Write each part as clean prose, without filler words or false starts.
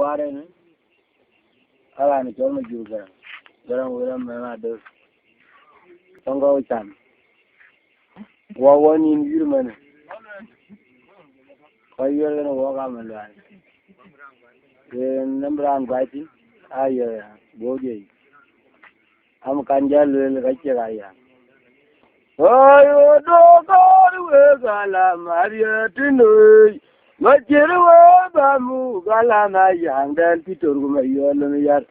ware ne ala ni chol ma ju garang me ma do tongo chan wa ni yur man ko yer ne wa ga man lan ke nambran gaiti aya boje am kanjal le ga che ga ya ayo do ko we ga la maria tinoi Machiruwa bamu gala na yang dan pitur guma yolo yar.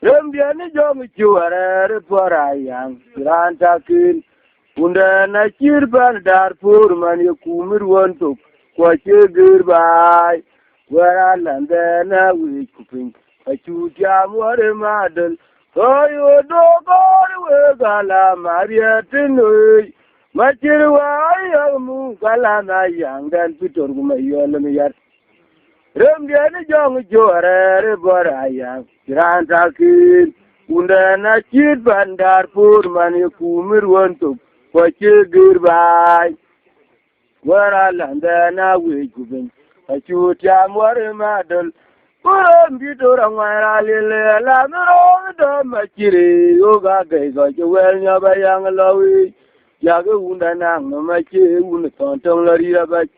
Rembia ni jom chuare pora yang rantakin. Unda na chirban Darfur man yakumir wonto kwa chegir bai. Wara landa na wi kupin. Achu jam ware madal. Ayo do we gala maria tinoi. Machiruwa yamu gala na yang dan pitur guma yolo yar. Rembia ni jom chuare pora yang rantakin. Unda na chirban Darfur man yakumir wonto kwa chegir bai. Wara landa na wi kupin. Achu jam ware madal. Kuram bitura ngara lele la mero do machiri yoga gaiga jwel nyaba yang lawi. Yaga unda nang no machi un tontong lari rabat.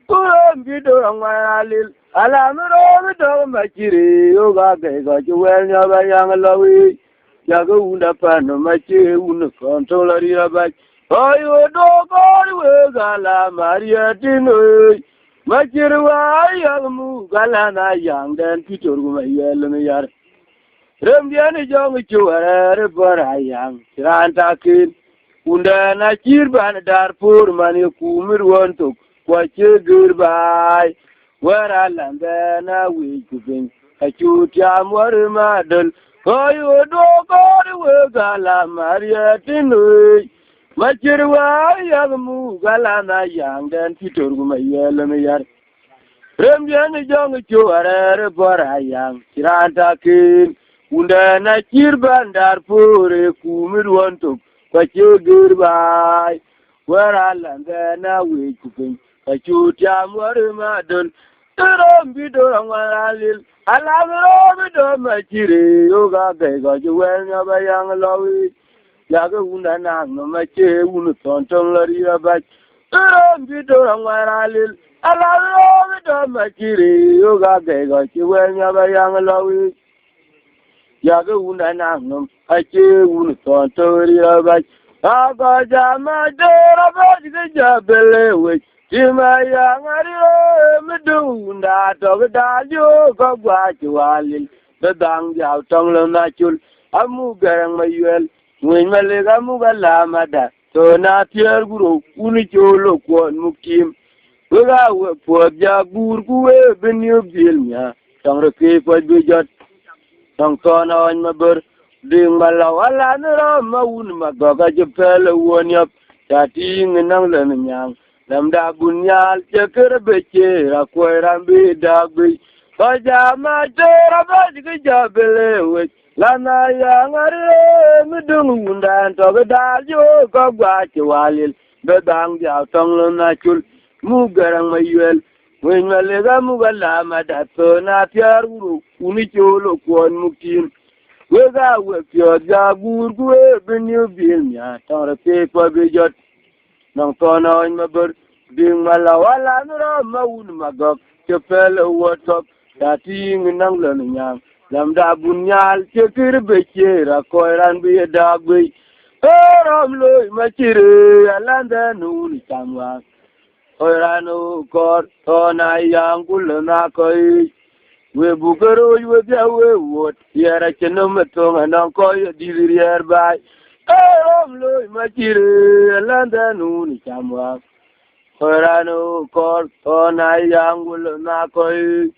Kuram bitura ngara lele ala mero do machiri yoga gaiga jwel nyaba yang lawi. Yaga unda pan no machi un tontong lari rabat. Ayo do we gala Maria tinoi. Machiruwa yamu gala na yang dan pitur guma yelo yar. Rembia ni jong chuare pora yang rantakin. Unda na chirban Darfur man yakumir wonto kwa chegir bai. Wara landa na wi kupin. Achu tiam war madal. Ayo do we gala Maria tinoi. Machiruwa yamu gala na yang dan pitur guma yelo yar. Rembia ni jong chuare pora yang rantakin. Unda na chirban Darfur kumir wonto kwa chegir bai. Wara landa na wi kupin. Achu tiam war madal. Rambi do ngwaralil. Alamro do machire yoga gaiga jwel nyaba yang lawi. Yaga unda nang no mache unu tontong lari rabat. Rambi do ngwaralil. Alamro do machire yoga gaiga jwel nyaba yang lawi. Yaga unda nang no mache unu tontong lari rabat. Aga jama do rabat gajabele we. Chima yang ari medunda to dajo ko gwachi walil. Bedang jaw tong lo nachul. Amu garang mayuel. Mwen malega mugala mada to na tier guru uni cholo kwon mukim wega we podja gur kuwe benyo bilnya tong reke pod bijot tong kona on maber ding malawala nro maun magoga jepel wonyap tati nang len nyang lamda bunyal cheker beche rakwe rambi dagbi pajama jera bajge jabele we Lana yang are medung undan to bedaljo ko gwachi walil bedang jaw tong lo nachul mu garang mayuel wen malega mu gala madato na tiar uru uni cholo kwon mukin wega we pyo ja gur gue benyo bilnya tore pe po bijot nang tono in maber ding malawala nro maun magok chepel wotop dating nang lo nyang Lamda bunyal chekir bechera koiran bi dagwe. Oram loy machire alanda nun chamwa. Koirano kor tona yang kulna koi. We bugaro we biawe wot. Yara chenom tonga nang koi dizirier bai. Oram loy machire alanda nun chamwa. Koirano kor tona yang kulna koi.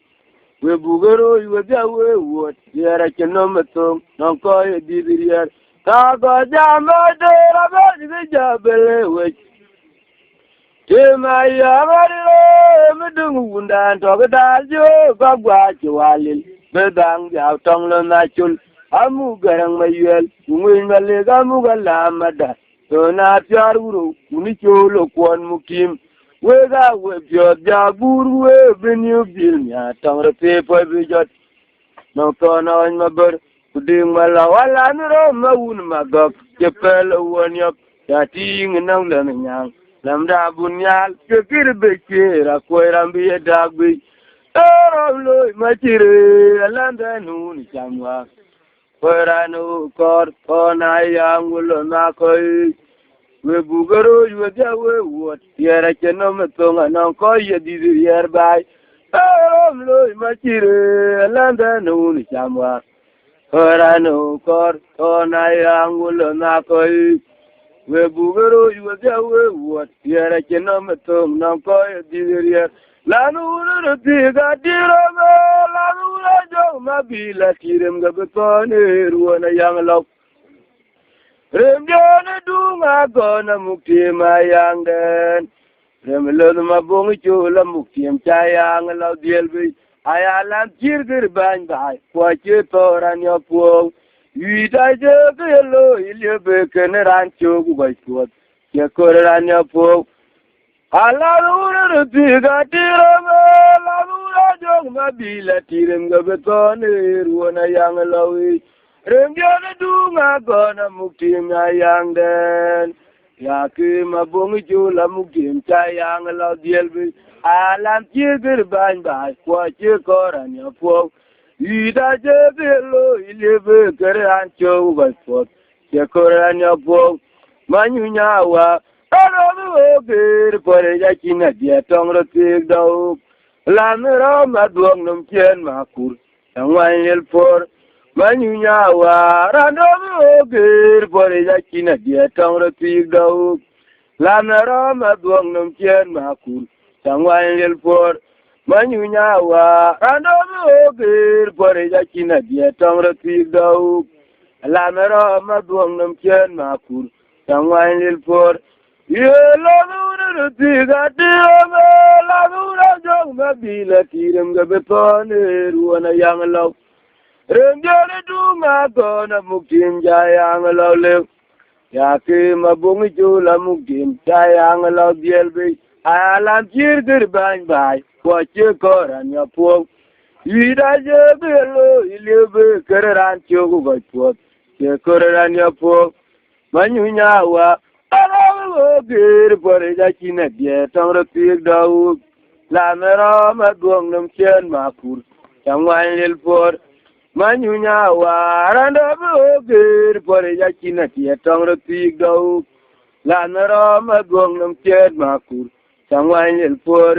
We bugaro we biawe wot yara chenom tum non ko didirier ta go jama de rabaj jabele we tema ya mari medung undan to dajo gwa chwalil bedang jaw tong lo nachul amu garang mayel ngin malega mu gala mada to na pyar uru uni cholo kwon mukim we ga we pyo ja bur we bin yu bil nya tang re pe po bi jot no to na on ma ber kuding ma la wala ni ro ma un ma gok ke pel won yop ya ting nang le nyang lam da bun yal ke kir be ke ra ko ram bi da bi ro lo ma chire lan da nu ni chamwa Peranu kor kona yang ulo na koi we bugaro we ja we wot yera cheno metonga na ko ye di yer bai lo machire landa no ni chamwa Peranu kor kona yang ulo na koi we bugaro we ja we wot yera cheno metonga na ko ye di yer lanu ru tiga dirama lanu jo mabila tirem ga betone ruona yang lok rem jone dunga gona mukti ma yang den rem lo ma bong chu la mukti cha yang lo diel bi aya lam chir gir ban bai kwa che toran yo po wi da je ke lo ile be ken ran chu gu bai po ke ko ran yo po Alalura tiga tirama, lalura jong mabila tirim gabetone ruona yang lawi. Remjana dunga gona muktim na yang den. Yaki mabungi jula muktim cha yang law dielbi. Alam chigir bany bay kwa chikoran ya po. Ida jebelo ilebe kere ancho baspot. Chikoran ya po. Manyunya wa. Hello, good for a yakina, dear tongue of pig dog. Lamera, Madwang, Num Chen Makur, and 1 year for Manuya, and over good for a yakina, dear tongue of pig dog. Lamera, Madwang, Num Chen Makur, and 1 year for Manuya, and over good for a yakina, dear tongue of pig dog. Lamera, Madwang, Num Chen Makur, and 1 year for Ye la tiga tirama la jong mabila tirim ga betone ruona yang law rem jone dunga gona muktim ja yang law le ya ke mabungi jula muktim ja yang law dielbi alam chir gir ban bai kwa che koran ya po ida je belo ilebe keran chogu bai po che koran ya po manyunya wa Gir for a yakina, dear tongue of pig dog. Lamera, Madwang, Num Chen Makur, and 1 year for Manuya, and over gir for a yakina, dear tongue of pig dog. Lamera, Madwang, Num Chen Makur, and 1 year for